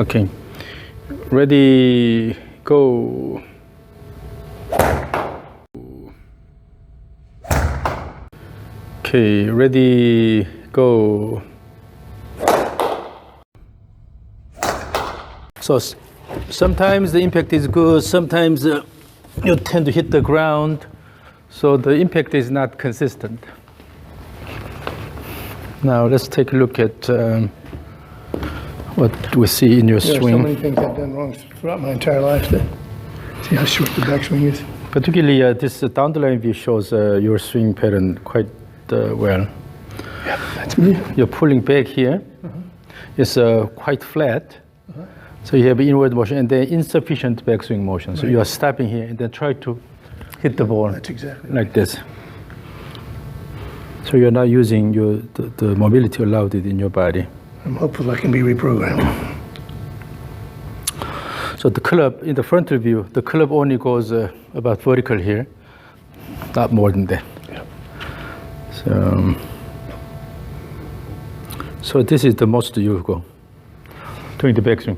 Okay, ready, go. Okay, ready, go. So sometimes the impact is good, sometimes you tend to hit the ground, so the impact is not consistent. Now let's take a look at what we see in your swing. So many things I've done wrong throughout my entire life. See how short the backswing is. Particularly this down the line view shows your swing pattern quite well. Yeah, that's me. You're pulling back here. It's quite flat. So you have inward motion and then insufficient backswing motion. So you are stopping here and then try to hit the ball. That's exactly like this. So you're not using the mobility allowed it in your body. I'm hopeful I can be reprogrammed. So the club, in the frontal view, the club only goes about vertical here, not more than that. Yeah. So this is the most you go doing the backswing,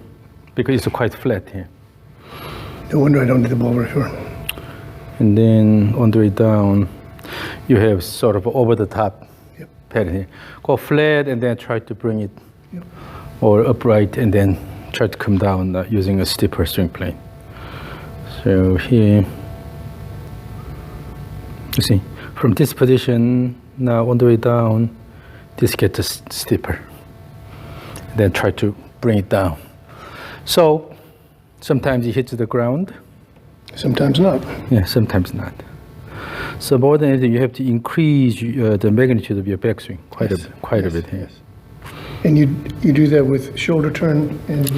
because it's quite flat here. No wonder I don't need the ball very short. And then on the way down, you have sort of over the top pattern here. Go flat and then try to bring it or upright and then try to come down using a steeper swing plane. So here, you see, from this position, now on the way down, this gets steeper. Then try to bring it down. So sometimes it hits the ground. Sometimes not. Yeah, sometimes not. So more than anything, you have to increase the magnitude of your backswing quite a bit here. Yes. And you do that with shoulder turn and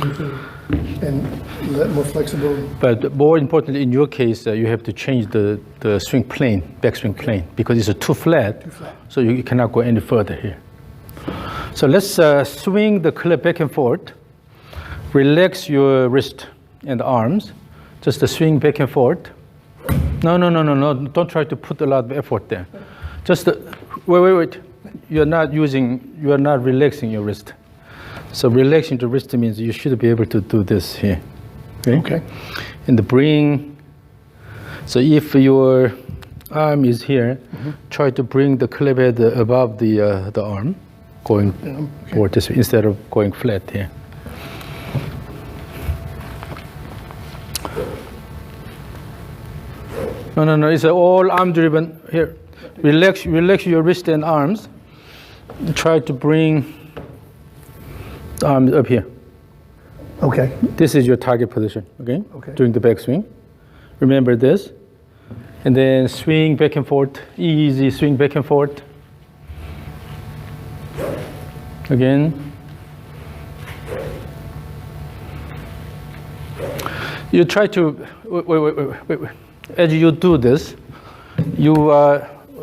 let more flexible. But more importantly, in your case, you have to change the swing plane, backswing plane, because it's too flat. So you cannot go any further here. So let's swing the club back and forth. Relax your wrist and arms. Just swing back and forth. No. Don't try to put a lot of effort there. Just wait. You are not relaxing your wrist. So relaxing the wrist means you should be able to do this here. Okay. And the bring. So if your arm is here, try to bring the club head above the arm, going forward this way instead of going flat here. No. It's all arm driven here. Relax your wrist and arms. Try to bring the arms up here. Okay. This is your target position, okay? Okay. During the backswing. Remember this. And then swing back and forth. Easy swing back and forth. Again. You try to, wait. As you do this, you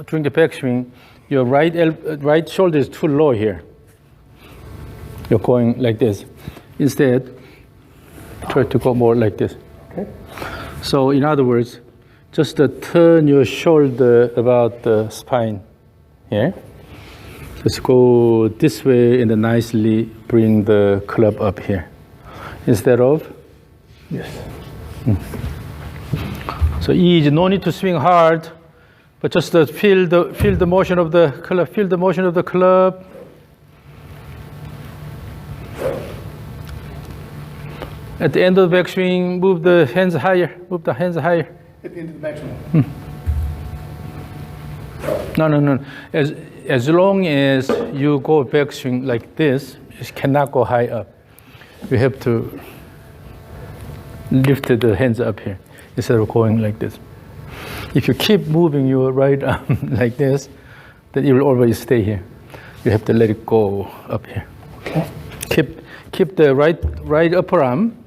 during the backswing, your right shoulder is too low here. You're going like this. Instead, try to go more like this. Okay. So in other words, just turn your shoulder about the spine here. Just go this way and then nicely bring the club up here. Instead of? Yes. So easy, no need to swing hard, but just feel the motion of the club. Feel the motion of the club. At the end of the backswing, move the hands higher. Move the hands higher. At the end of the backswing. No. As long as you go backswing like this, you cannot go high up. You have to lift the hands up here instead of going like this. If you keep moving your right arm like this, then it will always stay here. You have to let it go up here. Okay. Keep the right upper arm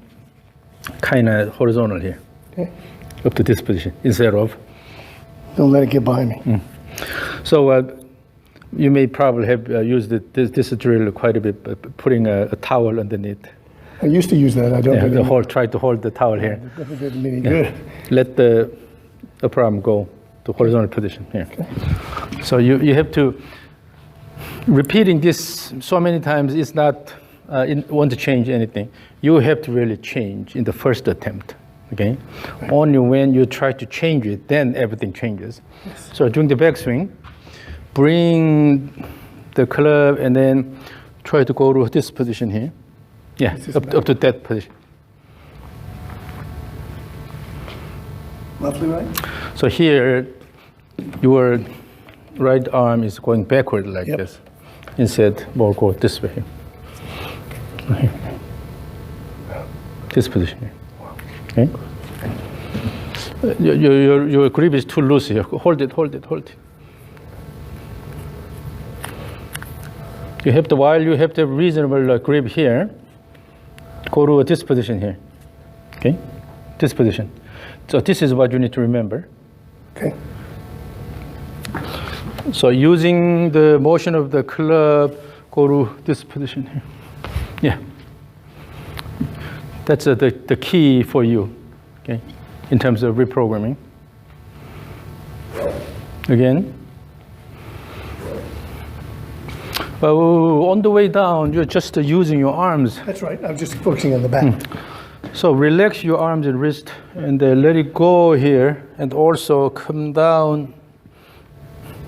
kind of horizontal here. Okay. Up to this position instead of. Don't let it get behind me. So you may probably have used this drill quite a bit, putting a towel underneath. I used to use that. I don't. Yeah, try to hold the towel here. It doesn't do me any good. Let the upper arm go to horizontal position here. Okay. So you have to repeating this so many times. It's not want to change anything, you have to really change in the first attempt. Okay, right. Only when you try to change it, then everything changes. Yes. So during the backswing, bring the club and then try to go to this position here. Yeah, up to that position. Roughly right? So here, your right arm is going backward like this. Instead, we'll go this way. Okay. This position here. Okay. Your grip is too loose here. Hold it, hold it, hold it. You have to, while you have the reasonable grip here, go to this position here. Okay? This position. So this is what you need to remember. Okay. So using the motion of the club, go to this position here. Yeah. That's the key for you, okay, in terms of reprogramming. Again. On the way down, you're just using your arms. That's right. I'm just focusing on the back. So relax your arms and wrist, and let it go here, and also come down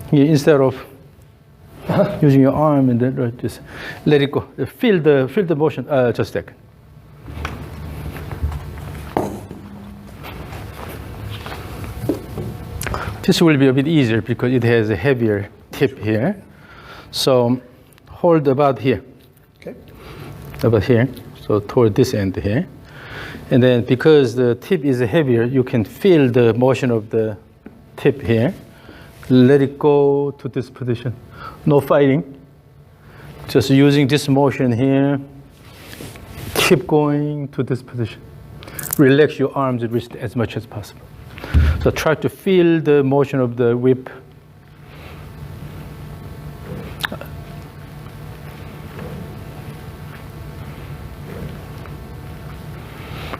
here instead of using your arm and then just let it go. Feel the motion. Just a second. This will be a bit easier because it has a heavier tip here. So hold about here. Okay. About here. So toward this end here. And then because the tip is heavier, you can feel the motion of the tip here. Let it go to this position. No fighting. Just using this motion here. Keep going to this position. Relax your arms and wrist as much as possible. So try to feel the motion of the whip.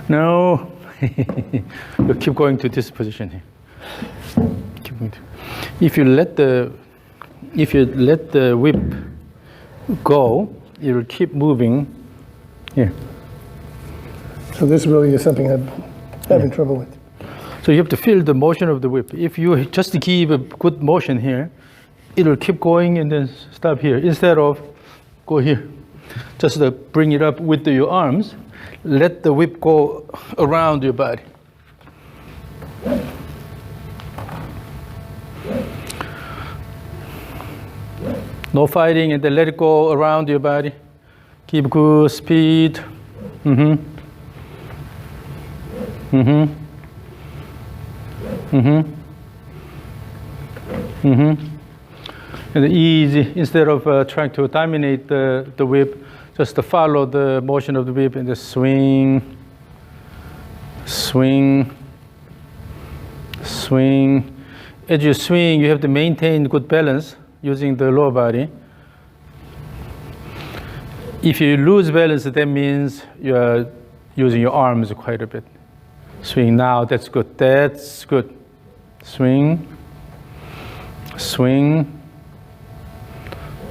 Now, you keep going to this position here. Keep going to. If you let the whip go, it will keep moving here. So this really is something I'm having trouble with. So you have to feel the motion of the whip. If you just give a good motion here, it will keep going and then stop here. Instead of go here, just bring it up with your arms. Let the whip go around your body. No fighting, and then let it go around your body. Keep good speed. And easy, instead of trying to dominate the whip, just to follow the motion of the whip and just swing, swing, swing. As you swing, you have to maintain good balance using the lower body. If you lose balance, that means you are using your arms quite a bit. Swing now, that's good, that's good. Swing, swing,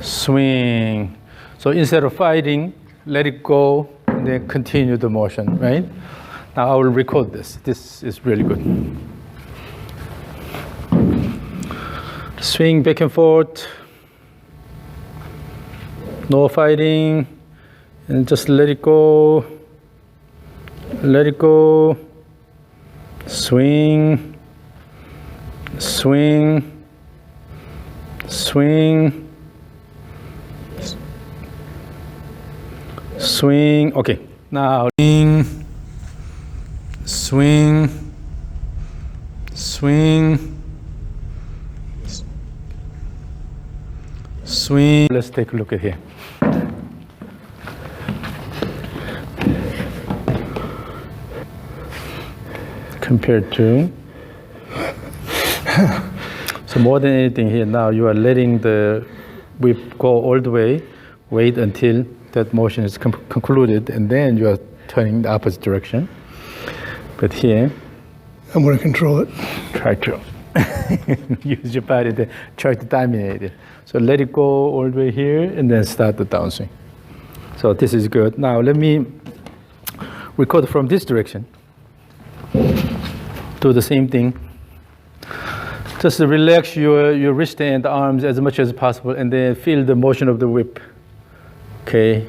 swing. So instead of fighting, let it go, and then continue the motion, right? Now I will record this. This is really good. Swing back and forth. No fighting. And just let it go. Let it go. Swing. Swing. Swing. Swing. Okay. Now swing. Swing. Swing. Swing. Let's take a look at here. Compared to. So more than anything here now, you are letting the whip go all the way. Wait until that motion is concluded, and then you are turning the opposite direction. But here, I'm going to control it. Try to use your body to try to dominate it. So let it go all the way here, and then start the downswing. So this is good. Now let me record from this direction. Do the same thing. Just relax your wrist and arms as much as possible, and then feel the motion of the whip. Okay.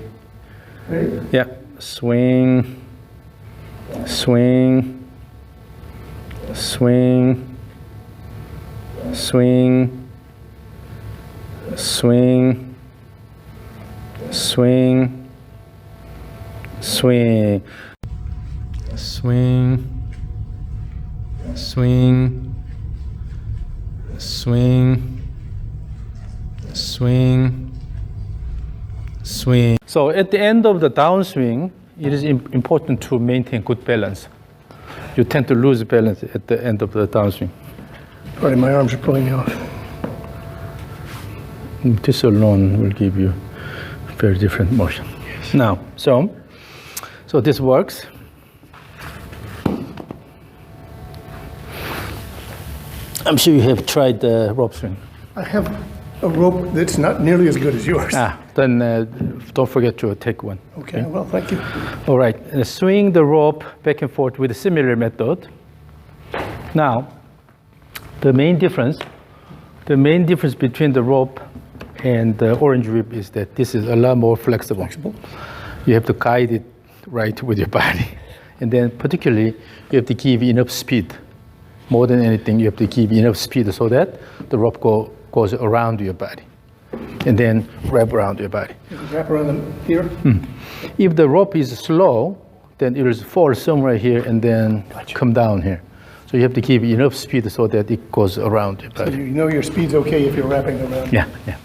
Ready? Yeah. Swing. Swing. Swing. Swing. Swing. Swing. Swing. Swing. Swing. Swing. Swing. Swing. So at the end of the downswing, it is important to maintain good balance. You tend to lose balance at the end of the downswing. Sorry, my arms are pulling me off. This alone will give you a very different motion. Yes. Now, so this works. I'm sure you have tried the rope swing. I have a rope that's not nearly as good as yours. Then don't forget to take one. Okay, well, thank you. All right, swing the rope back and forth with a similar method. Now, the main difference between the rope and the orange whip is that this is a lot more flexible. You have to guide it right with your body. And then particularly, you have to give enough speed. More than anything, you have to give enough speed so that the rope goes around your body and then wrap around your body. Wrap around them here? If the rope is slow, then it will fall somewhere here and then come down here. So you have to give enough speed so that it goes around your body. So you know your speed's okay if you're wrapping around. Yeah, yeah.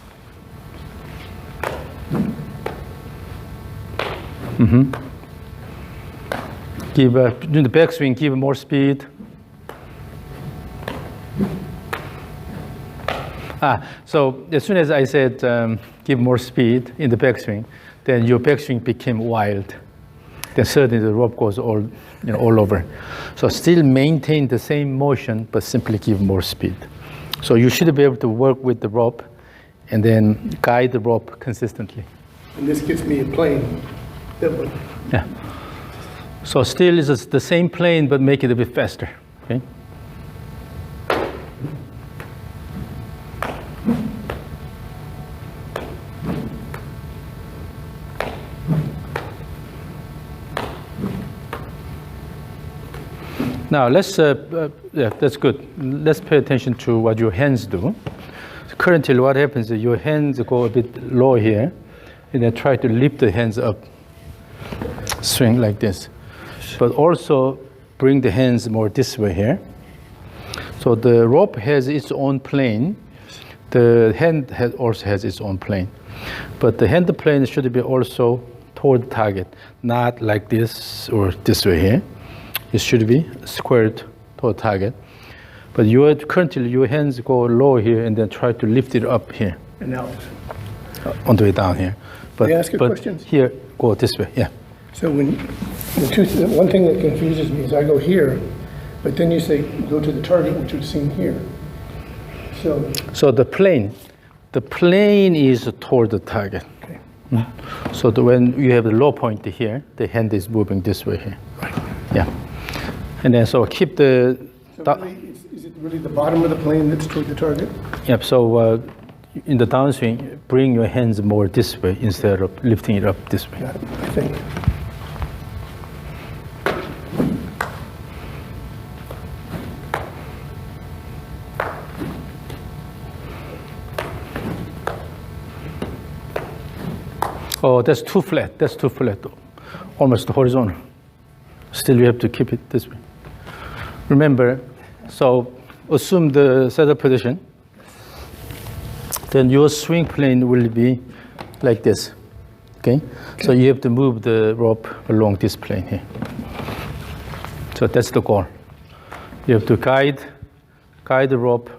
Give in the backswing, give more speed. So as soon as I said give more speed in the backswing, then your backswing became wild. Then suddenly the rope goes all over. So still maintain the same motion, but simply give more speed. So you should be able to work with the rope and then guide the rope consistently. And this gets me a plane. Yeah. So still is the same plane, but make it a bit faster. Okay. Now let's, yeah, that's good. Let's pay attention to what your hands do. So currently what happens is your hands go a bit low here, and then try to lift the hands up, swing like this. But also bring the hands more this way here. So the rope has its own plane. The hand also has its own plane. But the hand plane should be also toward the target, not like this or this way here. It should be squared toward target. But currently your hands go low here and then try to lift it up here. And now? On the way down here. But, May I ask you a question? Here, go this way, yeah. So one thing that confuses me is I go here, but then you say go to the target, which would seem here. So the plane is toward the target. Okay. So when you have the low point here, the hand is moving this way here. Right. Yeah. And then so keep the... So really, is it really the bottom of the plane that's toward the target? Yep, so in the downswing, bring your hands more this way instead of lifting it up this way. Got it, I think. Oh, that's too flat. That's too flat, almost horizontal. Still, you have to keep it this way. Remember, so assume the setup position. Then your swing plane will be like this. Okay? So you have to move the rope along this plane here. So that's the goal. You have to guide the rope.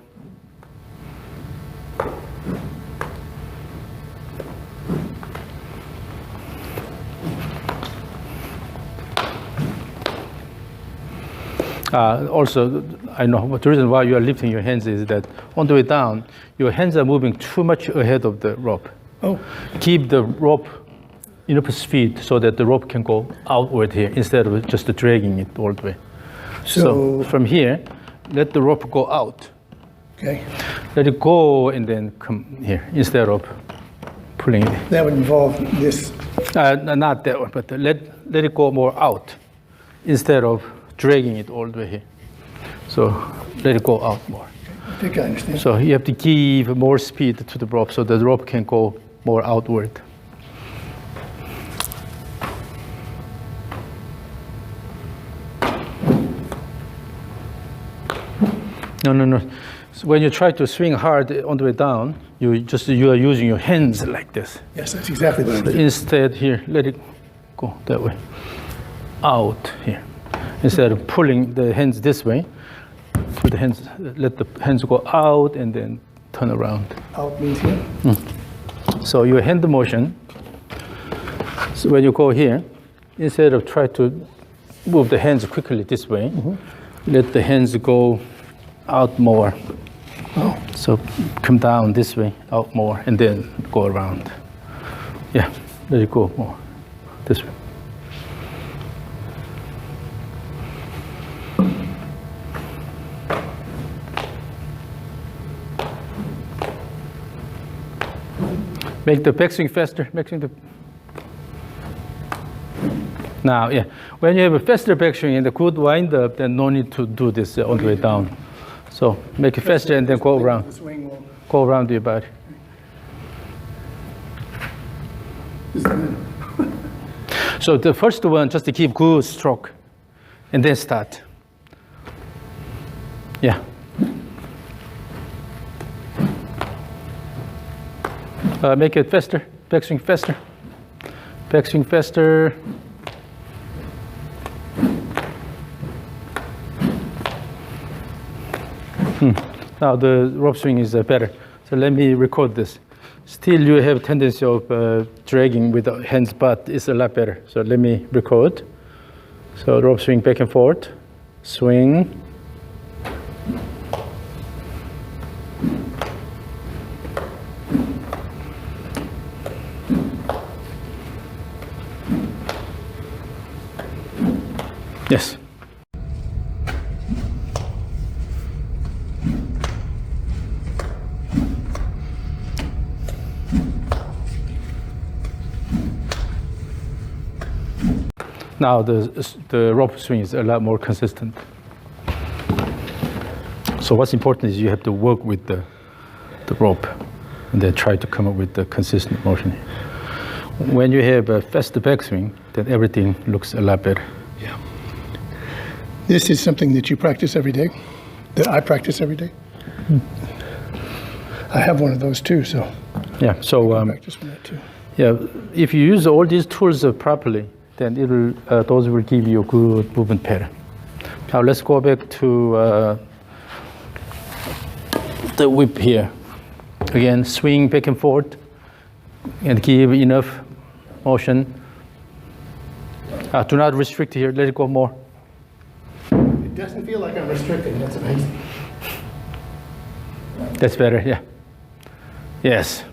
Also, I know the reason why you are lifting your hands is that on the way down, your hands are moving too much ahead of the rope. Oh. Keep the rope enough speed so that the rope can go outward here instead of just dragging it all the way. So from here, let the rope go out. Okay. Let it go and then come here instead of pulling it. That would involve this. Not that one, but let it go more out instead of dragging it all the way here. So let it go out more. I think I understand. So you have to give more speed to the rope so the rope can go more outward. No. So when you try to swing hard on the way down, you are using your hands like this. Yes, that's exactly what I'm doing. Instead, here, let it go that way, out here. Instead of pulling the hands this way, put the hands, let the hands go out and then turn around. Out means here? So your hand motion, so when you go here, instead of try to move the hands quickly this way, let the hands go out more. Oh. So come down this way, out more, and then go around. Yeah, let it go more this way. Make the backswing faster. Now, yeah, when you have a faster backswing and a good wind up, then no need to do this all the way down. So make it faster and then go around. The swing will. Go around your body. So the first one, just to keep good stroke, and then start. Yeah. Make it faster. Backswing faster. Backswing faster. Now the rope swing is better. So let me record this. Still you have tendency of dragging with the hands, but it's a lot better. So let me record. So rope swing back and forth. Swing. Yes. Now the rope swing is a lot more consistent. So what's important is you have to work with the rope and then try to come up with the consistent motion. When you have a faster backswing, then everything looks a lot better. Yeah. This is something that you practice every day, that I practice every day. I have one of those too, so yeah. So I practice with that too. yeah, if you use all these tools properly, then it will those will give you a good movement pattern. Now let's go back to the whip here. Again, swing back and forth, and give enough motion. Do not restrict here. Let it go more. It doesn't feel like I'm restricting. That's amazing. That's better. Yeah. Yes.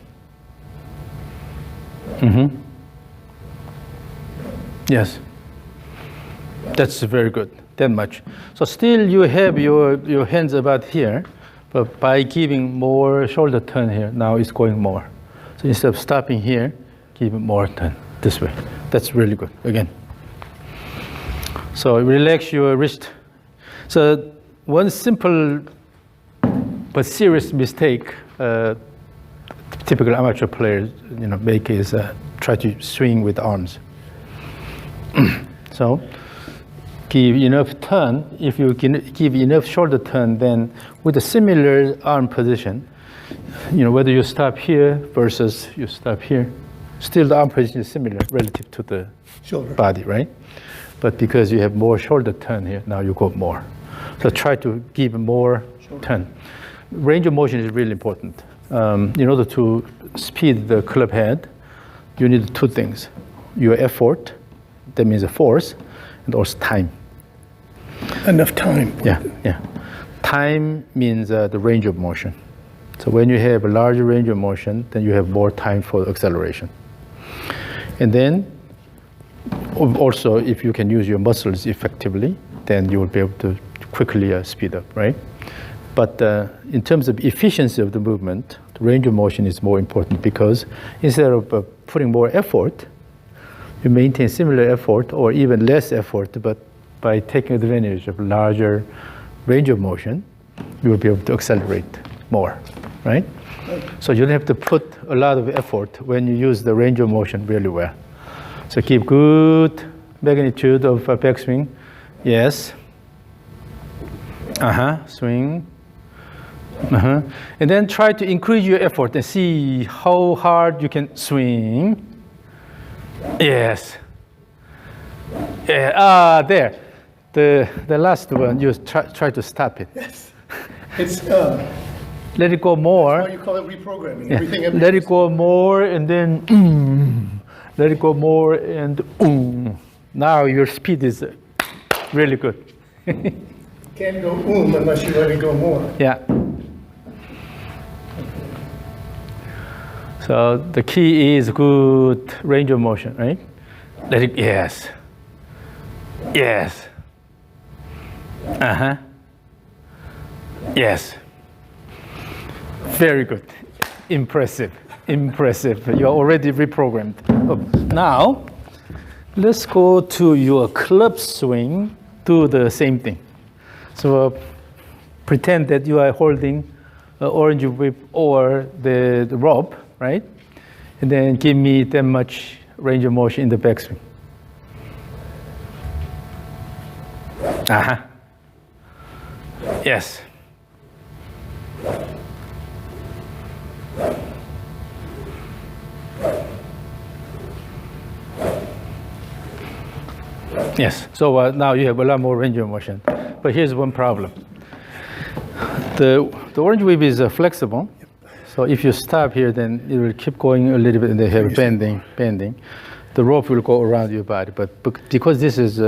Yes. That's very good. That much. So still you have your hands about here, but by giving more shoulder turn here, now it's going more. So instead of stopping here, give it more turn this way. That's really good. Again. So relax your wrist. So one simple but serious mistake typical amateur players make is try to swing with arms. So give enough turn. If you give enough shoulder turn, then with a similar arm position, whether you stop here versus you stop here, still the arm position is similar relative to the Shoulder. body, right? But because you have more shoulder turn here, now you go more. So try to give more turn. Range of motion is really important. In order to speed the club head, you need two things. Your effort, that means a force, and also time. Enough time. Yeah. Time means the range of motion. So when you have a larger range of motion, then you have more time for acceleration. And then also, if you can use your muscles effectively, then you will be able to quickly speed up, right? But in terms of efficiency of the movement, the range of motion is more important because instead of putting more effort, you maintain similar effort or even less effort, but by taking advantage of larger range of motion, you will be able to accelerate more, right? So you don't have to put a lot of effort when you use the range of motion really well. So keep good magnitude of backswing. Yes. Swing. And then try to increase your effort and see how hard you can swing. Yes. Yeah. There. The last one, you try to stop it. Yes. It's let it go more. why you call it reprogramming. Yeah. Everything Let it go more and then let it go more and now your speed is really good. Can't go unless you let it go more. Yeah. So the key is good range of motion, right? Let it, yes. Yes. Yes. Very good. Impressive. Impressive. You're already reprogrammed. Oh, now, let's go to your club swing. Do the same thing. So pretend that you are holding an orange whip or the rope, right? And then give me that much range of motion in the backswing. Yes. Yes, so now you have a lot more range of motion. But here's one problem. The orange whip is flexible. So if you stop here, then it will keep going a little bit and they have bending. The rope will go around your body. But because this is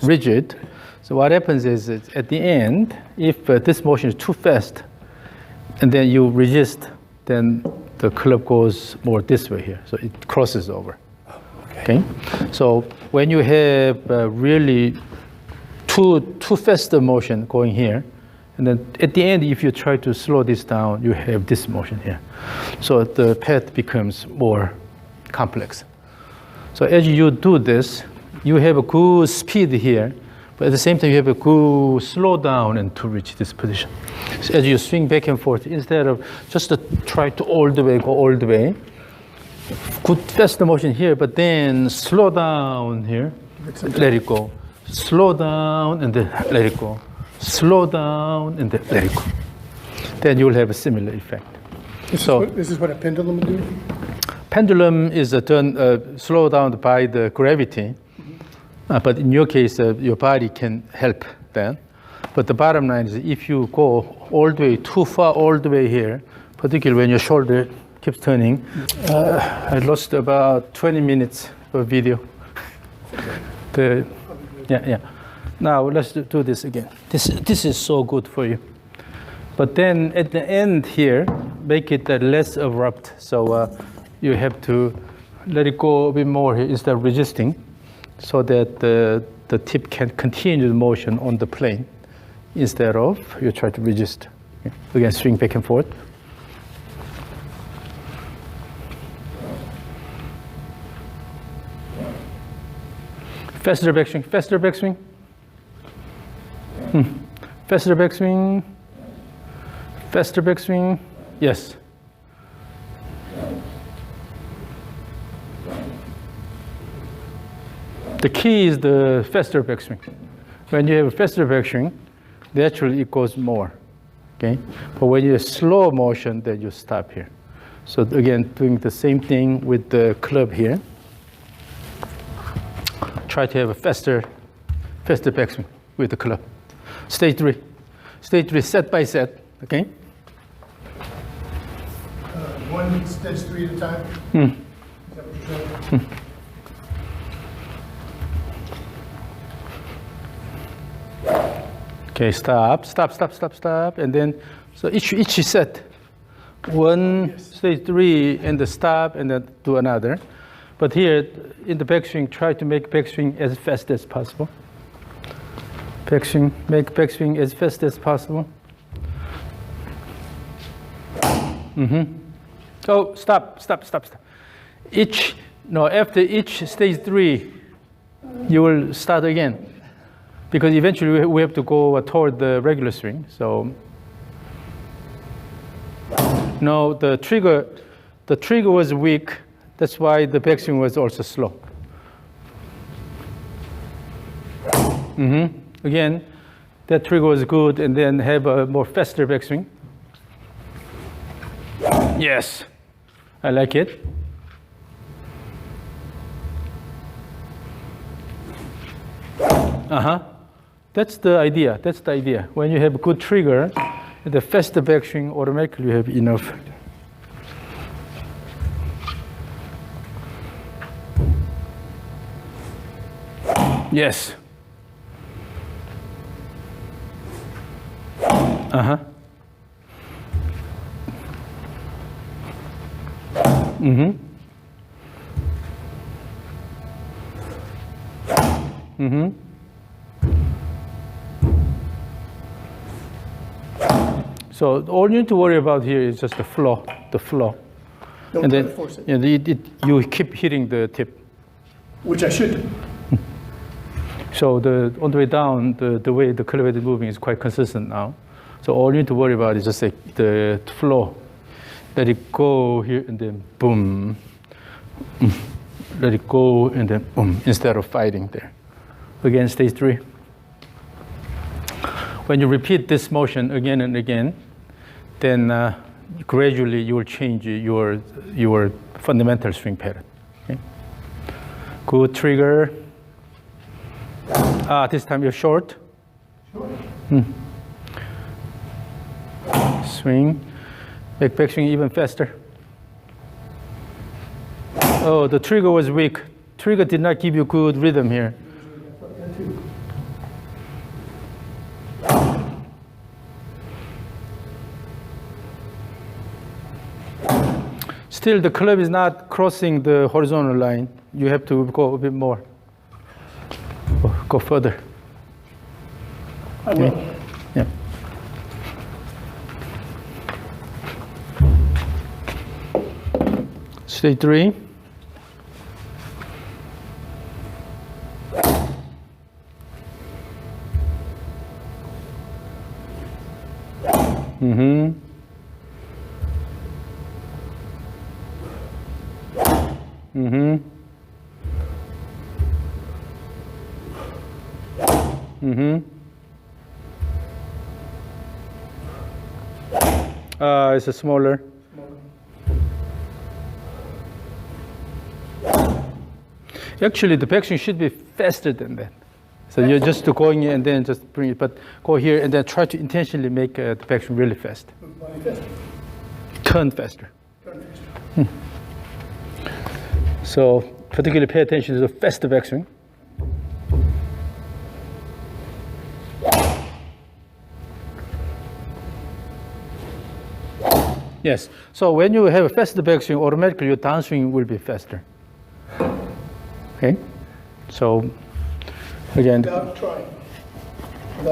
rigid, so what happens is at the end, if this motion is too fast, and then you resist, then the club goes more this way here. So it crosses over. Okay. So when you have really too fast a motion going here, and then at the end, if you try to slow this down, you have this motion here. So the path becomes more complex. So as you do this, you have a good speed here, but at the same time, you have a good slow down and to reach this position. So as you swing back and forth, instead of just to try to all the way, go all the way, good fast motion here, but then slow down here, let it go. Slow down and then let it go. Slow down and then let it go. Then you will have a similar effect. This is what a pendulum would do? Pendulum is done slowed down by the gravity, but in your case, your body can help that. But the bottom line is if you go all the way too far, all the way here, particularly when your shoulder keeps turning, I lost about 20 minutes of video. Yeah. Now let's do this again. This is so good for you. But then at the end here, make it less abrupt. So you have to let it go a bit more here instead of resisting, so that the tip can continue the motion on the plane instead of you try to resist. Again, swing back and forth. Faster backswing, faster backswing. Faster backswing. Faster backswing. Yes. The key is the faster backswing. When you have a faster backswing, naturally it goes more. Okay? But when you have slow motion, then you stop here. So again, doing the same thing with the club here. Try to have a faster backswing with the club. Stage three, set by set. Okay. One stage 3 at a time. Is that what you're saying? Okay, stop, and then so each set, one stage 3 and the stop, and then do another. But here, in the backswing, try to make backswing as fast as possible. Backswing, make backswing as fast as possible. Oh, stop. After each stage 3, you will start again. Because eventually we have to go toward the regular swing. So, no, the trigger was weak. That's why the backswing was also slow. Again, that trigger was good, and then have a more faster backswing. Yes, I like it. That's the idea. When you have a good trigger, the faster backswing, automatically you have enough. Yes. So all you need to worry about here is just the flow. Don't and try then to force it. You keep hitting the tip. Which I should do. So on the way down, the way the club head is moving is quite consistent now. So all you need to worry about is just like the flow. Let it go here and then boom. Let it go and then boom, instead of fighting there. Again, stage 3. When you repeat this motion again and again, then gradually you will change your fundamental swing pattern. Okay? Good trigger. This time you're short. Swing. Make backswing even faster. Oh, the trigger was weak. Trigger did not give you good rhythm here. Still, the club is not crossing the horizontal line. You have to go a bit more. Go further. I will. Okay. Yeah. Stage 3. It's a smaller. Actually, the backswing should be faster than that. So you're just going in and then just bring it, but go here and then try to intentionally make the backswing really fast. Turn faster. So particularly pay attention to the faster backswing. Yes. So when you have a faster backswing, automatically your downswing will be faster. Okay. So again. Without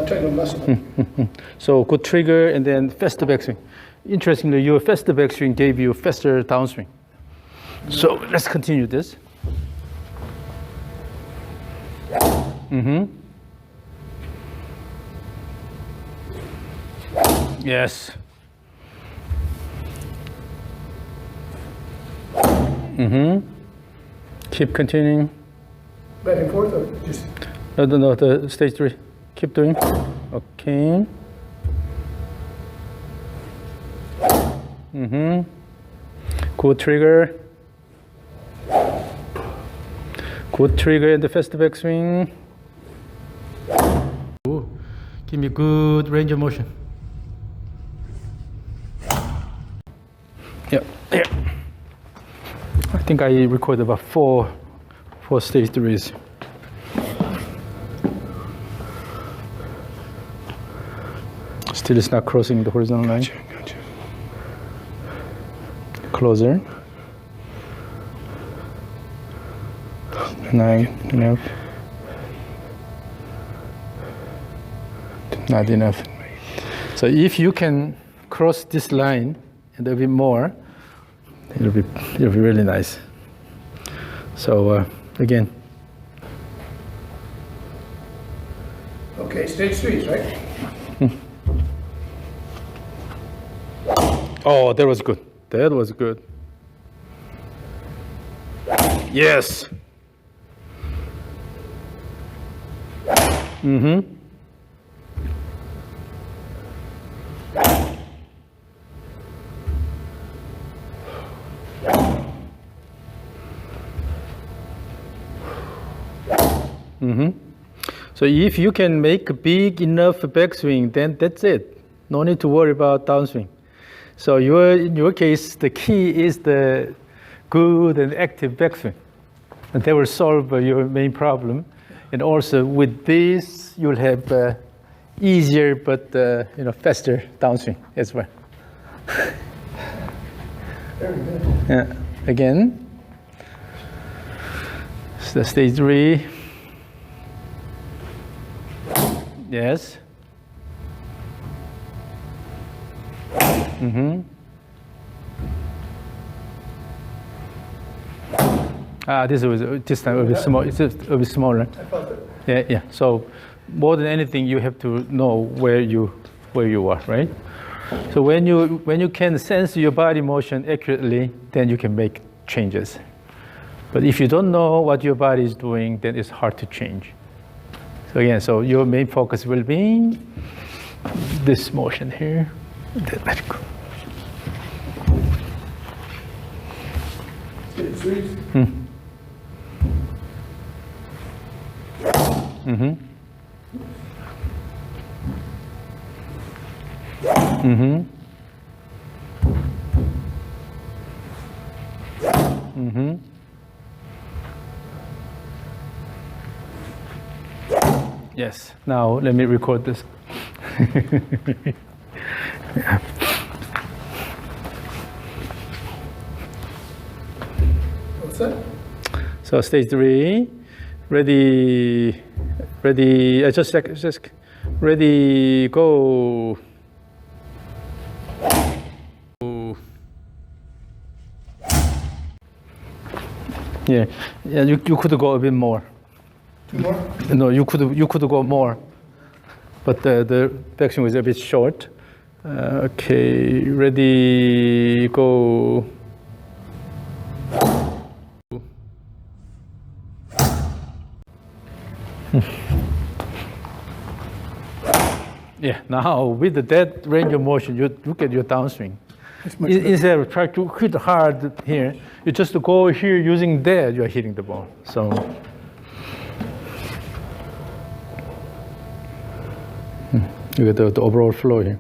trying to mess it up. So good trigger and then faster backswing. Interestingly, your faster backswing gave you faster downswing. So let's continue this. Yes. Keep continuing. Back and forth or just? No, the stage 3. Keep doing. Okay. Good trigger. Good trigger and the fast backswing. Ooh, give me good range of motion. Yeah. I think I recorded about four stage 3s. Still it's not crossing the horizontal line. Gotcha. Closer. 9 enough. Not enough. So if you can cross this line a little bit more, it'll be really nice. So again. Okay, stage 3 is right. Oh, that was good. That was good. Yes. Mm-hmm. Mm-hmm. So if you can make a big enough backswing, then that's it. No need to worry about downswing. So in your case, the key is the good and active backswing. And that will solve your main problem. And also with this, you'll have easier but faster downswing as well. Very good. Yeah. Again, so stage 3. Yes. Mm-hmm. This time a bit small. It's a bit smaller. I felt it. Yeah, yeah. So more than anything, you have to know where you are, right? So when you can sense your body motion accurately, then you can make changes. But if you don't know what your body is doing, then it's hard to change. So again, so your main focus will be this motion here. Let it go. Stage 3. Mm-hmm. Mm-hmm. Mm-hmm. Yes. Now let me record this. Yeah. What's that? So stage 3, ready. Just ready. Go. Yeah. You could go a bit more. 2 more? No, you could go more, but the backswing was a bit short. Okay, ready, go. Yeah, now with that range of motion, you look at your downswing. Instead of trying to hit hard here, you just go here using that, you are hitting the ball. So. You get the overall flow here.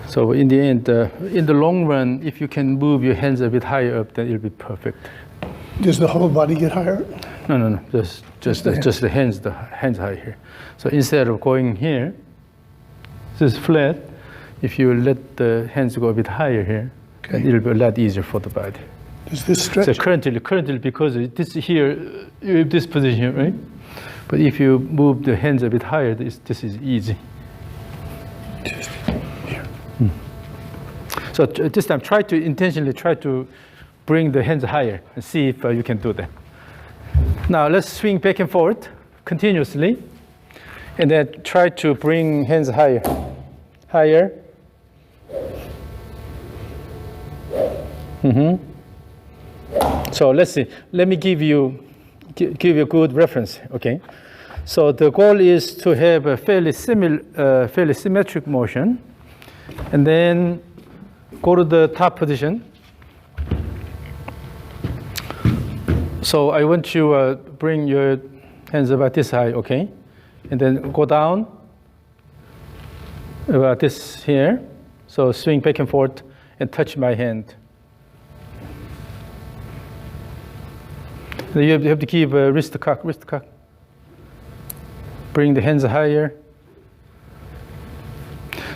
So in the end, in the long run, if you can move your hands a bit higher up, then it'll be perfect. Does the whole body get higher? No. Just the hands high here. So instead of going here, this is flat. If you let the hands go a bit higher here, then it'll be a lot easier for the body. Does this stretch? So currently, because this here, you have this position, right? But if you move the hands a bit higher, this is easy. Just here. So this time, intentionally try to bring the hands higher and see if you can do that. Now let's swing back and forth continuously, and then try to bring hands higher. Mm-hmm. So let's see. Let me give you a good reference. Okay. So the goal is to have a fairly symmetric motion, and then go to the top position. So I want you to bring your hands about this high, okay? And then go down about this here. So swing back and forth and touch my hand. You have to keep wrist cock. Bring the hands higher.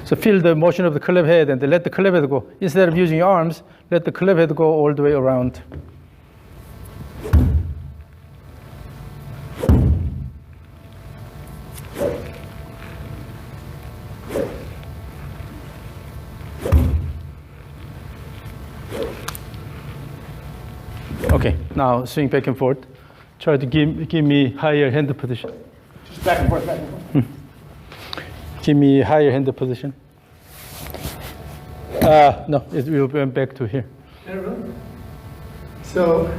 So feel the motion of the club head and let the club head go. Instead of using your arms, let the club head go all the way around. Okay, now swing back and forth. Try to give me higher hand position. Just back and forth, back and forth. Give me higher hand position. No, it will go back to here. Yeah, really? So,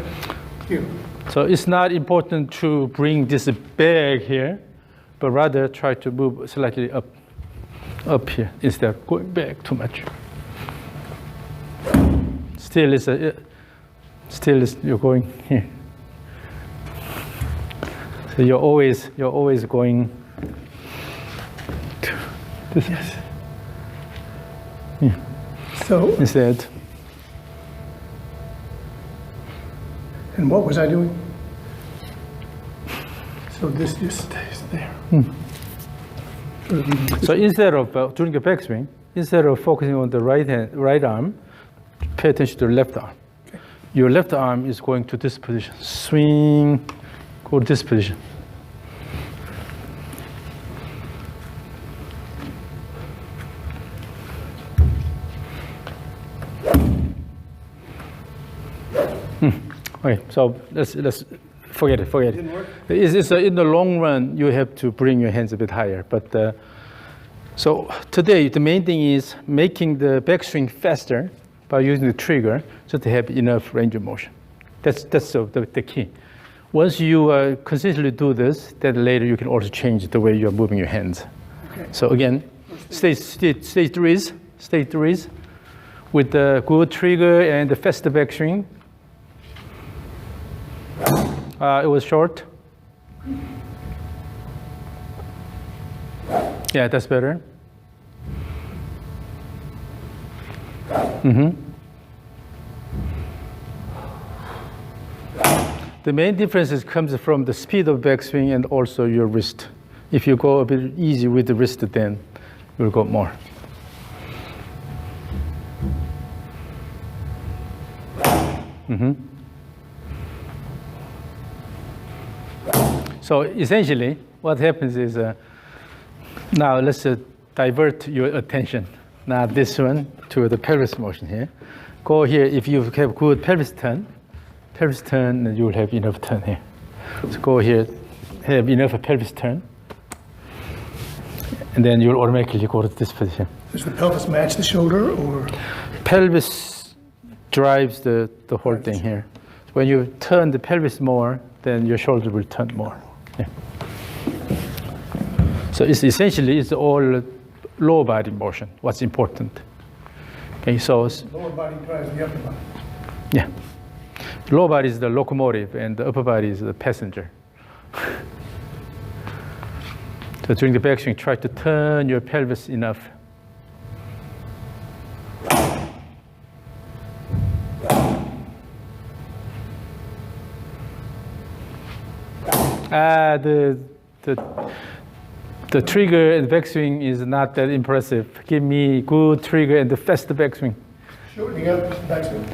here. So it's not important to bring this back here, but rather try to move slightly up here instead of going back too much. Still you're going here. So you're always going to this. Yes. Yeah. So, Instead. and what was I doing? So this just stays there. So instead of doing a backswing, instead of focusing on the right arm, pay attention to the left arm. Okay. Your left arm is going to this position. Swing, go to this position. Okay, so let's forget it. Didn't work? It's in the long run, you have to bring your hands a bit higher. But so today, the main thing is making the backswing faster by using the trigger so to have enough range of motion. That's the key. Once you consistently do this, then later you can also change the way you're moving your hands. Okay. So again, stage threes with the good trigger and the faster backswing. It was short. Yeah, that's better. The main difference comes from the speed of backswing and also your wrist. If you go a bit easy with the wrist, then you'll go more. So essentially, what happens is, now let's divert your attention, not this one, to the pelvis motion here. Go here, if you have good pelvis turn, then you will have enough turn here. So go here, have enough pelvis turn, and then you'll automatically go to this position. Does the pelvis match the shoulder, or? Pelvis drives the whole thing here. When you turn the pelvis more, then your shoulder will turn more. Yeah. So it's all lower body motion, what's important. Okay, so Lower body drives the upper body. yeah. The lower body is the locomotive and the upper body is the passenger. So during the backswing, try to turn your pelvis enough. The trigger and backswing is not that impressive. Give me good trigger and the faster backswing. Shortening up, backswing.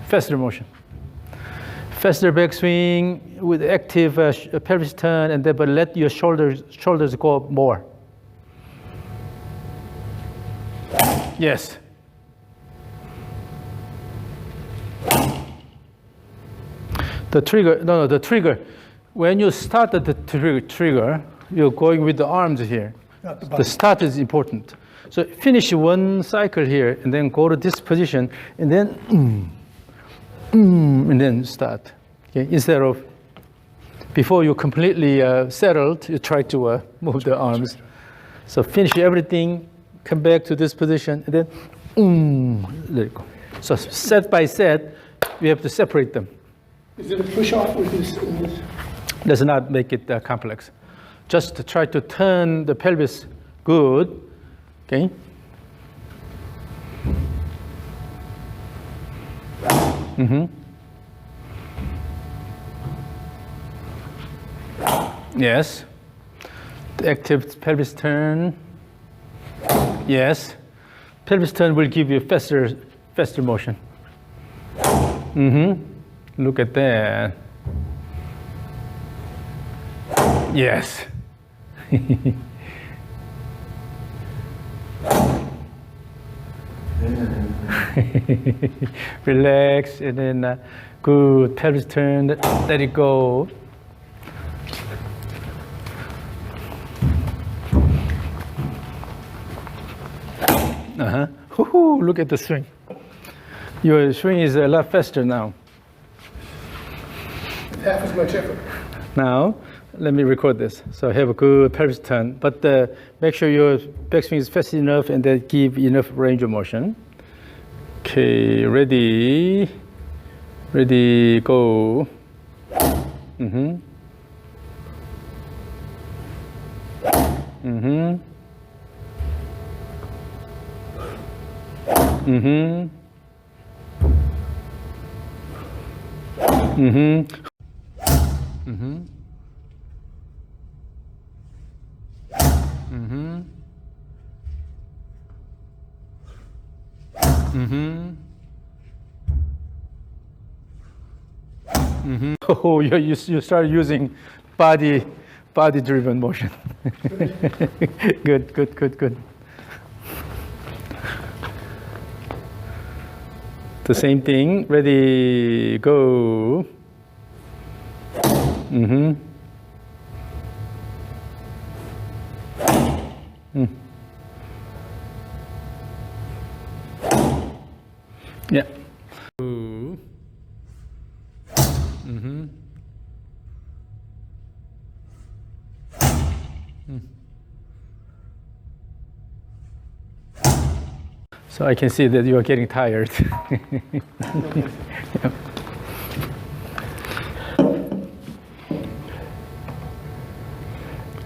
Faster motion. Faster backswing with active pelvis turn, and then but let your shoulders go up more. Yes. The trigger. When you start the trigger, you're going with the arms here. Not the body. The start is important. So finish one cycle here, and then go to this position, and then and then start. Okay, instead of before you're completely settled, you try to move the arms. So finish everything, come back to this position, and then there you go. So set by set, we have to separate them. Is it a push off with this? Does not make it complex. Just to try to turn the pelvis good, okay? Yes. The active pelvis turn. Yes. Pelvis turn will give you faster motion. Look at that. Yes. Relax, and then good pelvis turn, let it go. Woohoo, look at the swing. Your swing is a lot faster now. Half as much effort. Now, let me record this. So have a good pelvis turn, but make sure your backswing is fast enough and then give enough range of motion. Okay, ready, go. Mm-hmm. Mm-hmm. Mm-hmm. Mm-hmm. Mm-hmm. Mm-hmm. Mm-hmm. Mm-hmm. Oh, you start using body-driven motion. Good. The same thing. Ready, go. Mm-hmm. Mm. Yeah. Ooh. Mm-hmm. Mm. So I can see that you are getting tired. Yeah.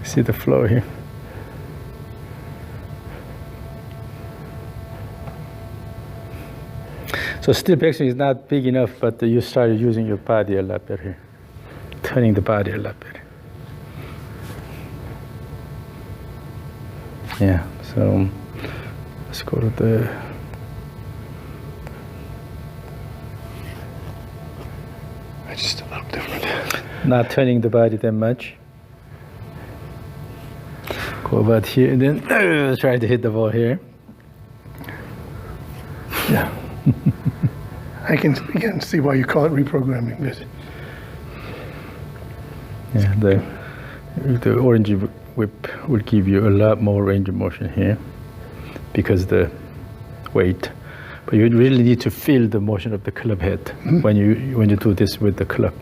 See the flow here. So still backswing is not big enough, but you started using your body a lot better here. Turning the body a lot better. Yeah, so let's go to the It's just a little different. not turning the body that much. Go about here and then try to hit the ball here. Yeah. I can again see why you call it reprogramming. Yes. Yeah, the orange whip will give you a lot more range of motion here because the weight. But you really need to feel the motion of the club head when you do this with the club.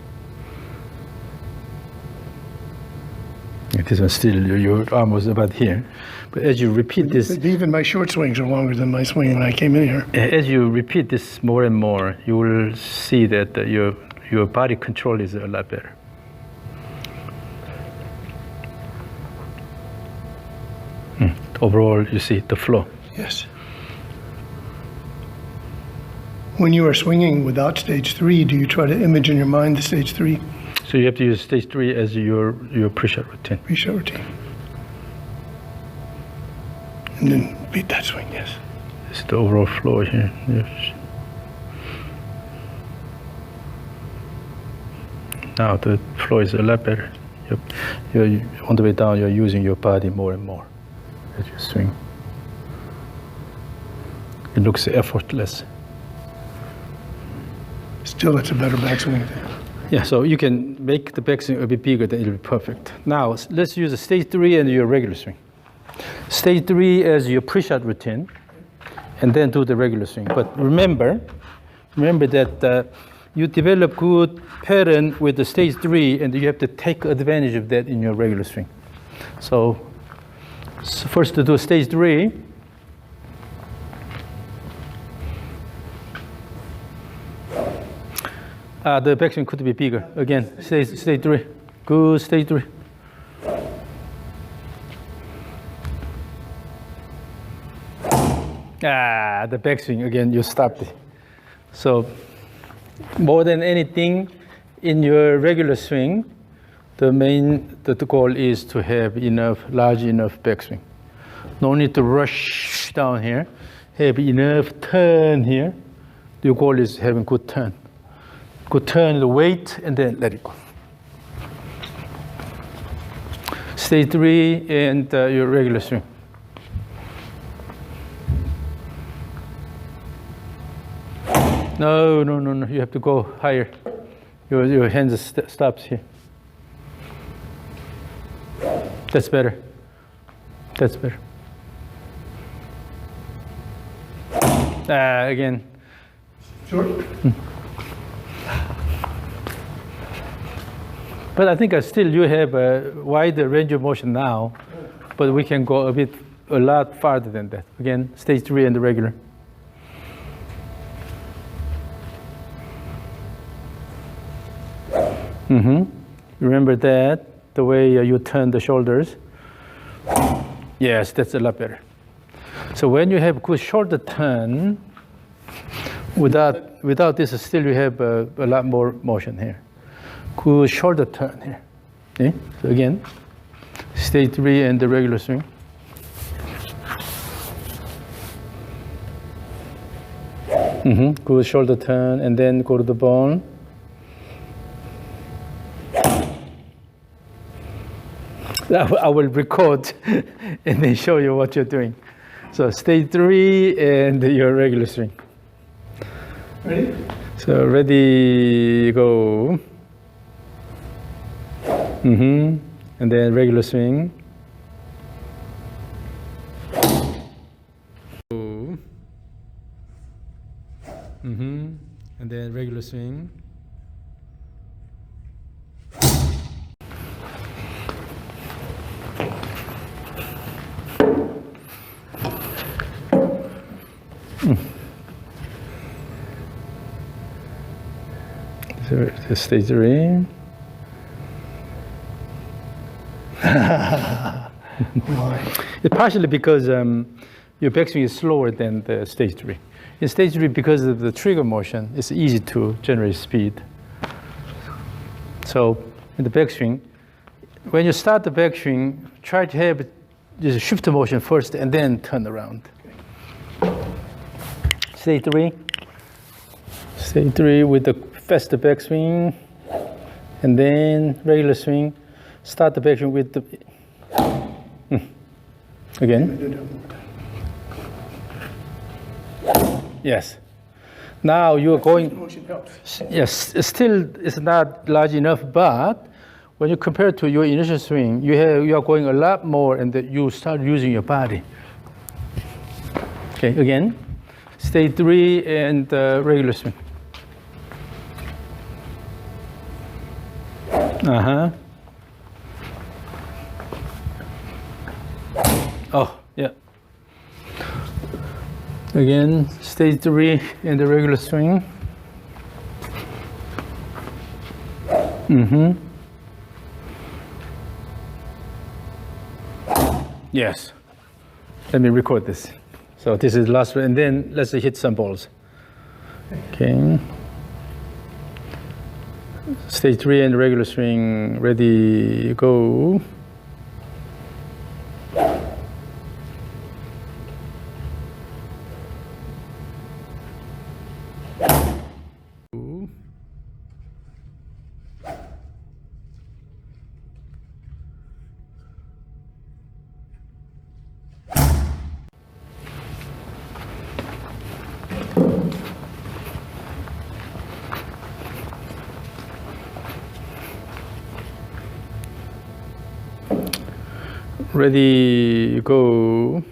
This one still you're almost about here, but as you repeat this, Even my short swings are longer than my swing when I came in here. as you repeat this more and more, you will see that your body control is a lot better. Overall, you see the flow. Yes. When you are swinging without stage 3, do you try to image in your mind the stage 3 So you have to use stage 3 as your pre-shot routine. pre-shot routine? And then beat that swing, yes. It's the overall flow here. Yes. Now the flow is a lot better. You're on the way down, you're using your body more and more as you swing. It looks effortless. Still, it's a better backswing. Yeah, so you can make the backswing a bit bigger, then it'll be perfect. Now, let's use a stage 3 and your regular swing. Stage 3 as your pre-shot routine, and then do the regular swing. But remember that you develop good pattern with the stage 3, and you have to take advantage of that in your regular swing. So first to do stage 3. The backswing could be bigger. Again, stage 3. Good, stage 3. The backswing, again, you stopped it. So more than anything, in your regular swing, the goal is to have large enough backswing. No need to rush down here. Have enough turn here. The goal is having good turn. Good turn the weight and then let it go. Stage 3 and your regular swing. No, no, no, no. You have to go higher. Your hands stops here. That's better. That's better. Again. Sure. But I think still you have a wider range of motion now, but we can go a lot farther than that. Again, stage 3 and the regular. Remember that, the way you turn the shoulders. Yes, that's a lot better. So when you have good shoulder turn, without this, still you have a lot more motion here. Good shoulder turn here. Okay? So again, stage 3 and the regular swing. Good shoulder turn, and then go to the bone. I will record and then show you what you're doing. So stage 3 and your regular swing. Ready? So ready, go. And then regular swing. And then regular swing. So stage 3. It's partially because your backswing is slower than the stage 3. In stage 3, because of the trigger motion, it's easy to generate speed. So in the backswing, when you start the backswing, try to have just shift motion first and then turn around. Stage 3. Stage 3 with the faster backswing, and then regular swing. Start the backswing with the again. Yes. Now you are going. Motion helps. Yes, still it's not large enough, but when you compare to your initial swing, you are going a lot more, and you start using your body. Okay, again, stage 3 and regular swing. Oh, yeah. Again, stage 3 and the regular swing. Yes. Let me record this. So this is last one, and then let's hit some balls. Okay. Stage 3 and regular swing. Ready, go. Ready, go.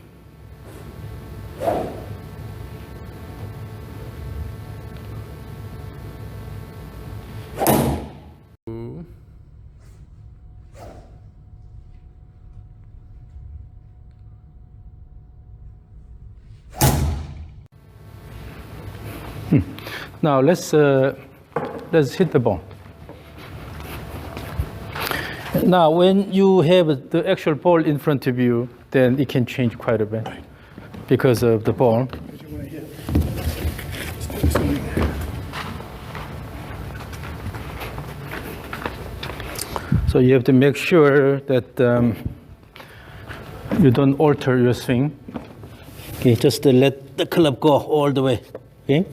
Now let's hit the ball. Now, when you have the actual ball in front of you, then it can change quite a bit because of the ball. So you have to make sure that you don't alter your swing. Okay, just let the club go all the way. Okay.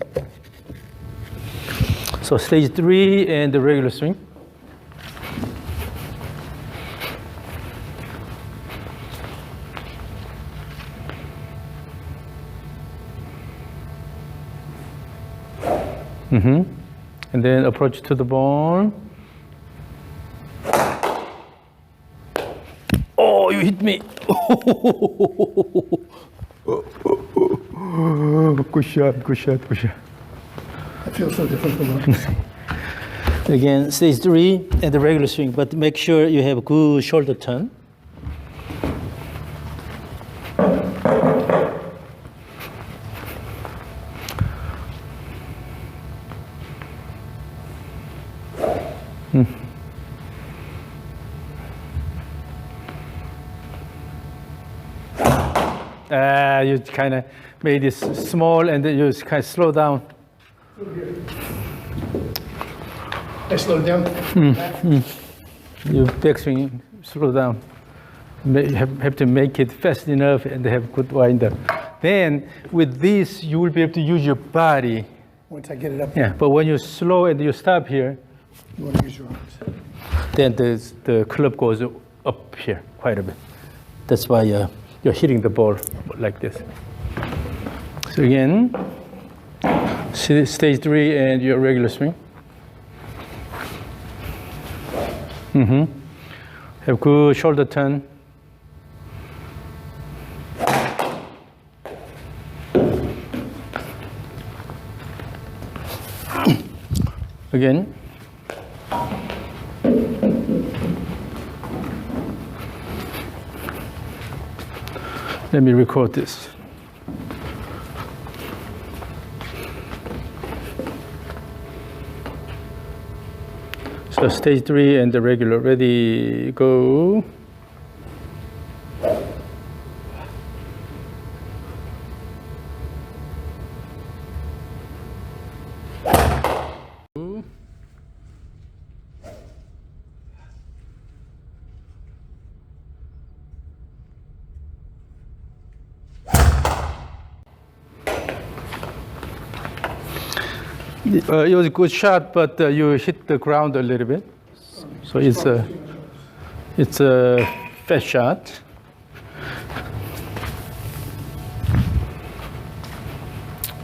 So stage 3 and the regular swing. And then approach to the ball. Oh, you hit me. Good shot, good shot, good shot. That feels so different from what Again, stage 3 and the regular swing, but make sure you have a good shoulder turn. You kind of made it small and then you kind of slow down. I slowed down. Your backswing, slow down. You have to make it fast enough and have good wind up. Then with this, you will be able to use your body. Once I get it up, Yeah, but when you slow and you stop here, you want to use your arms. then the club goes up here quite a bit. That's why you're hitting the ball like this. So again, stage 3 and your regular swing. Have good shoulder turn. Again. Let me record this. So stage 3 and the regular, ready, go. It was a good shot, but you hit the ground a little bit. So it's a fast shot.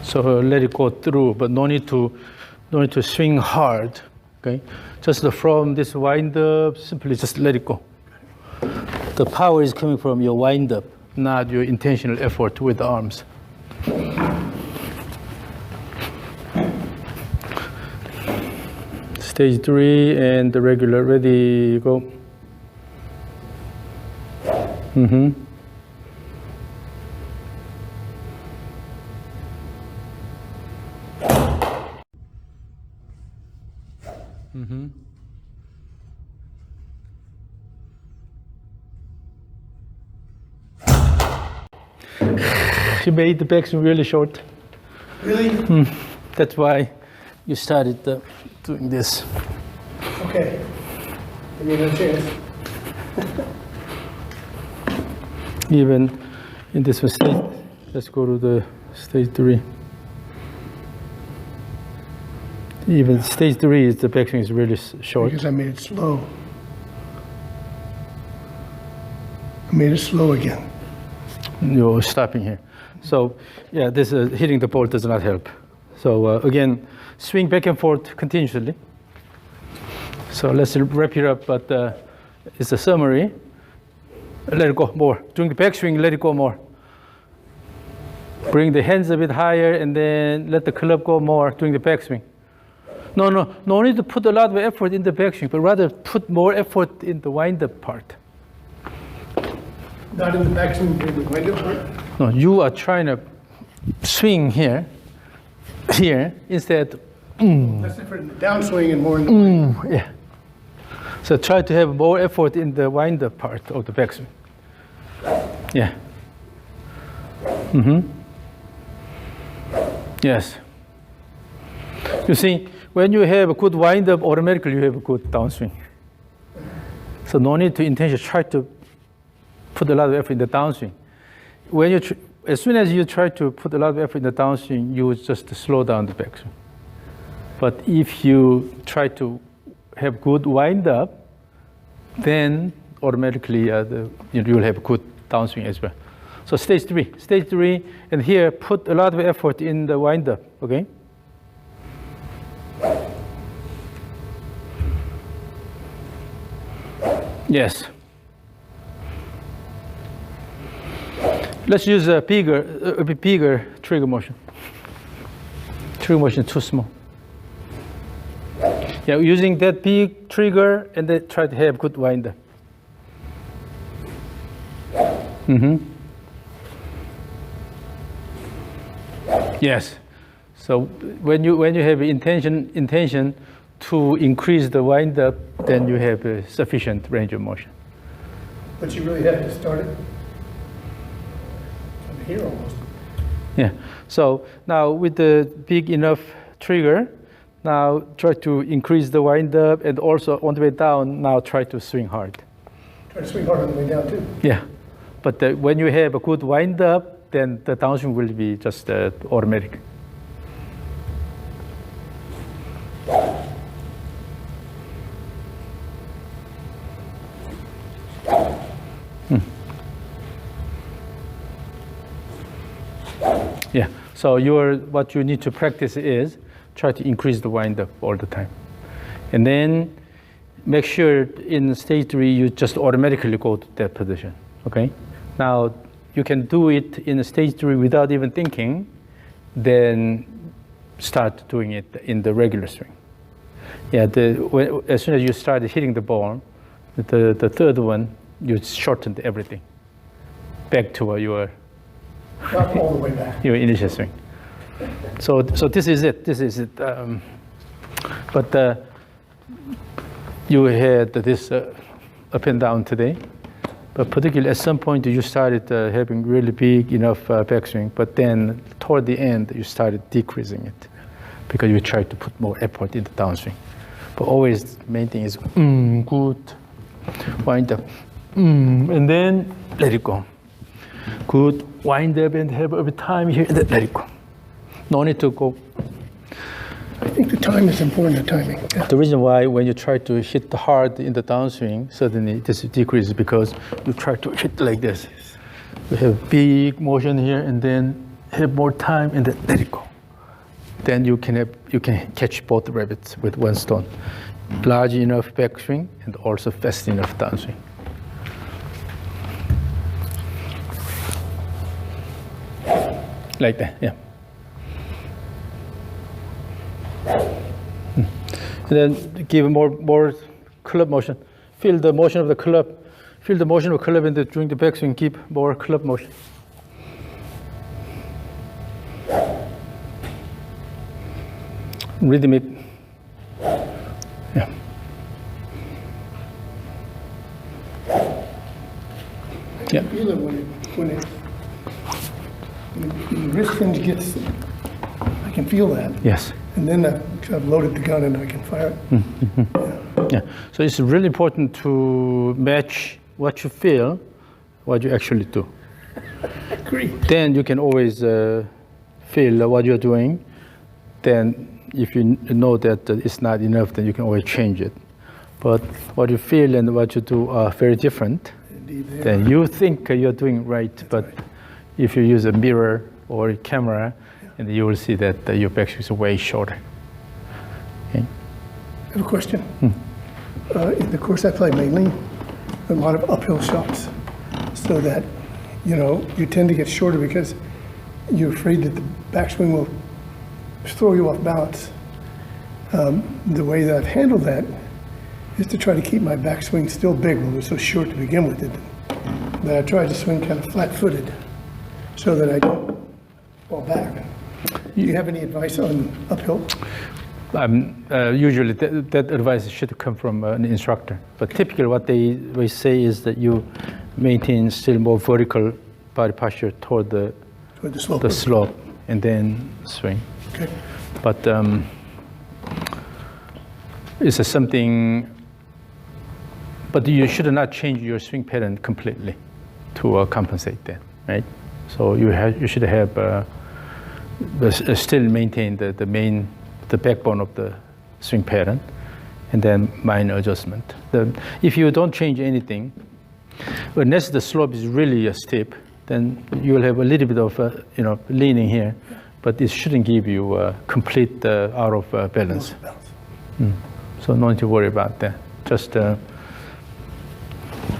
So let it go through, but no need to swing hard. Okay, just from this wind up, simply just let it go. The power is coming from your wind up, not your intentional effort with the arms. Stage 3 and the regular, ready, go. She made the backswing really short. Really? That's why you started doing this. Okay. Give me another chance. Even in this mistake, let's go to the stage 3. Even stage 3 is the backswing is really short. Because I made it slow. I made it slow again. You're stopping here. So yeah, this hitting the ball does not help. So again, swing back and forth continuously. So let's wrap it up, but it's a summary. Let it go more. During the backswing, let it go more. Bring the hands a bit higher and then let the club go more during the backswing. No need to put a lot of effort in the backswing, but rather put more effort in the wind-up part. Not in the backswing, in the wind-up part? No, you are trying to swing here, instead. That's different in the downswing and more in the Yeah. So try to have more effort in the wind-up part of the backswing. Yeah. Yes. You see, when you have a good wind-up, automatically you have a good downswing. So no need to intentionally try to put a lot of effort in the downswing. When you as soon as you try to put a lot of effort in the downswing, you would just slow down the backswing. But if you try to have good wind-up, then automatically you'll have good downswing as well. So stage 3, and here put a lot of effort in the wind-up, okay? Yes. Let's use a bit bigger trigger motion. Trigger motion too small. Yeah, using that big trigger and then try to have good winder. Yes. So when you have intention to increase the wind up, then you have a sufficient range of motion. But you really have to start it from here almost. Yeah. So now with the big enough trigger, now try to increase the wind up, and also on the way down, now try to swing hard. Try to swing hard on the way down too. Yeah. But when you have a good wind up, then the downswing will be just automatic. Yeah, so what you need to practice is try to increase the wind up all the time. And then make sure in stage 3 you just automatically go to that position, okay? Now, you can do it in stage 3 without even thinking, then start doing it in the regular swing. Yeah, as soon as you start hitting the ball, the third one, you shortened everything back to your Not all the way back. your initial swing. So this is it. This is it. But you had this up and down today. But particularly at some point you started having really big enough backswing. But then toward the end you started decreasing it because you tried to put more effort in the downswing. But always the main thing is good, wind up, and then let it go. Good, wind up and have every time here, and then let it go. No need to go. I think the time is important, the timing. Yeah. The reason why when you try to hit hard in the downswing, suddenly this decreases because you try to hit like this. You have big motion here and then have more time and then let it go. Then you can catch both rabbits with one stone. Large enough backswing and also fast enough downswing. Like that, yeah. And then give more club motion. Feel the motion of the club. Feel the motion of the club, and during the backswing, keep more club motion. Rhythm it. Yeah. Yeah. Feel it when the wrist hinge gets, I can feel that. Yes. And then I've loaded the gun and I can fire it. Yeah. So it's really important to match what you feel, what you actually do. Agree. Then you can always feel what you're doing. Then if you know that it's not enough, then you can always change it. But what you feel and what you do are very different. Indeed, they Then are. you think you're doing right, but if you use a mirror or a camera, and you will see that your backswing is way shorter. Okay? I have a question. In the course I play mainly, a lot of uphill shots, so that, you tend to get shorter because you're afraid that the backswing will throw you off balance. The way that I've handled that is to try to keep my backswing still big when it was so short to begin with. But I try to swing kind of flat-footed so that I don't fall back. Do you have any advice on uphill? Usually that advice should come from an instructor. But typically what they say is that you maintain still more vertical body posture toward the slope and then swing. Okay. But it's something, but you should not change your swing pattern completely to compensate that, right? So you should have still maintain the backbone of the swing pattern, and then minor adjustment. If you don't change anything, unless the slope is really steep, then you will have a little bit of leaning here, but it shouldn't give you a complete out of balance. So no need to worry about that. Just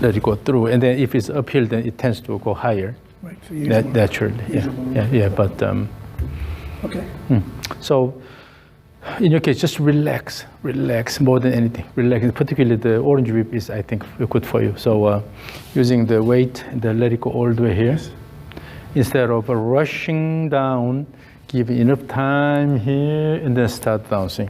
let it go through. And then if it's uphill, then it tends to go higher. Right. So you use more. Naturally, Use a little more. yeah. But Okay. so, in your case, just relax more than anything. Relax, particularly the orange whip is, I think, good for you. So, using the weight and then let it go all the way here, instead of rushing down, give enough time here, and then start bouncing.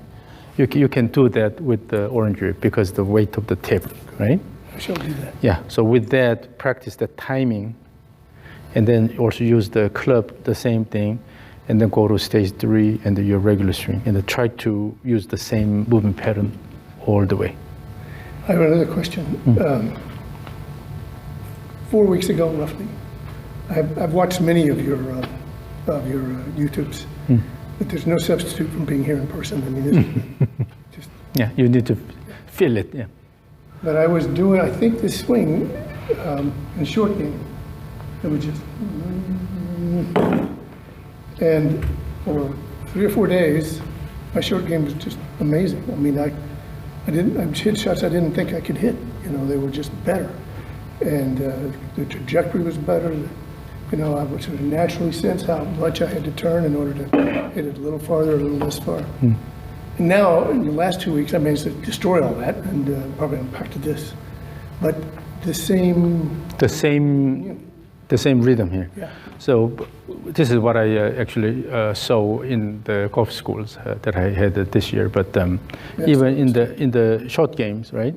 You can do that with the orange whip because the weight of the tip, right? I shall do that. Yeah. So with that, practice the timing, and then also use the club, the same thing. And then go to stage 3 and your regular swing, and then try to use the same movement pattern all the way. I have another question. 4 weeks ago, roughly, I've watched many of your YouTubes, but there's no substitute from being here in person. I mean, it's just. Yeah, you need to feel it. Yeah. But I was doing, I think, this swing in short game. It was just. And for 3 or 4 days, my short game was just amazing. I mean, I hit shots I didn't think I could hit. You know, they were just better, and the trajectory was better. You know, I would sort of naturally sense how much I had to turn in order to hit it a little farther, a little less far. And now, in the last 2 weeks, I managed to destroy all that, and probably I'm back to this. But the same rhythm here. Yeah. So this is what I actually saw in the golf schools that I had this year. But even in the short games, right,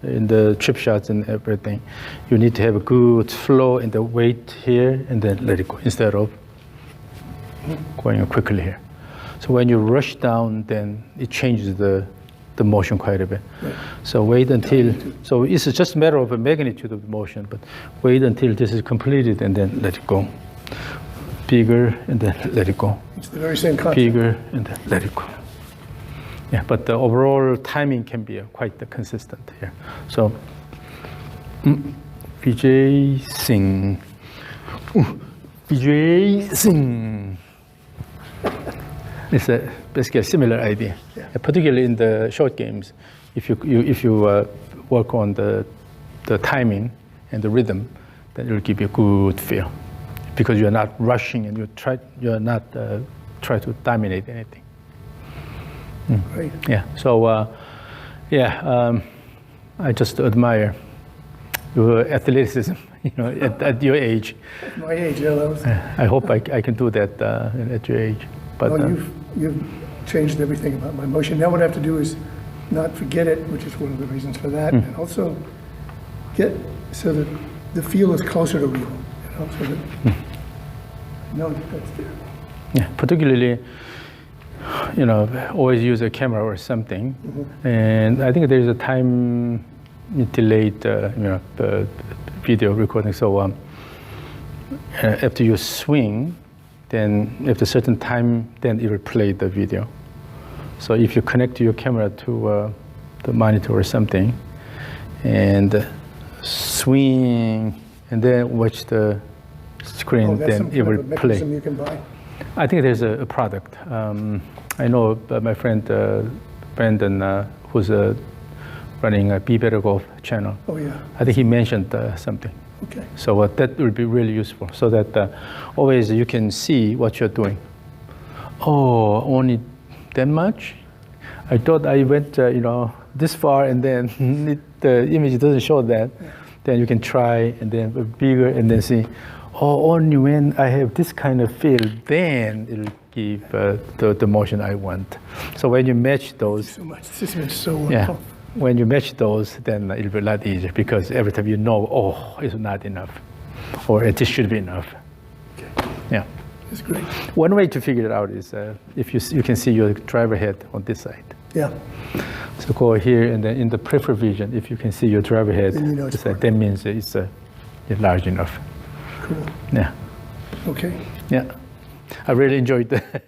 in the chip shots and everything, you need to have a good flow in the weight here, and then let it go instead of going quickly here. So when you rush down, then it changes the motion quite a bit. Right. So wait until, so it's just a matter of a magnitude of the motion, but wait until this is completed and then let it go. Bigger and then let it go. It's the very same concept. Bigger and then let it go. Yeah, but the overall timing can be quite consistent here. So, Vijay Singh. Vijay Singh. It's basically a similar idea, particularly in the short games. If you work on the timing and the rhythm, then it will give you a good feel, because you're not rushing and you're not try to dominate anything. Great. Yeah. So I just admire your athleticism. You know, at your age. At my age, yeah. That was, I hope I can do that at your age. But well, you've changed everything about my motion. Now what I have to do is not forget it, which is one of the reasons for that, and also get so that the feel is closer to real. You know, so that I know that's there. Yeah, particularly, you know, always use a camera or something, and I think there's a time delayed, video recording. So after you swing, then after a certain time, then it will play the video. So if you connect your camera to the monitor or something, and swing, and then watch the screen, then it will play. You can buy? I think there's a product. I know my friend Brandon, who's running a Be Better Golf channel. Oh yeah. I think he mentioned something. Okay. So that will be really useful, so that always you can see what you're doing. Oh, only that much? I thought I went, this far, and then the image doesn't show that. Yeah. Then you can try, and then bigger, and then see. Oh, only when I have this kind of feel, then it'll give the motion I want. So when you match those, so much. This has been so wonderful. Yeah. When you match those, then it'll be a lot easier, because every time you know, oh, it's not enough, or this should be enough. Okay. Yeah. That's great. One way to figure it out is if you can see your driver head on this side. Yeah. So go here, and then in the peripheral vision, if you can see your driver head, then you know it's that means it's large enough. Cool. Yeah. Okay. Yeah. I really enjoyed that.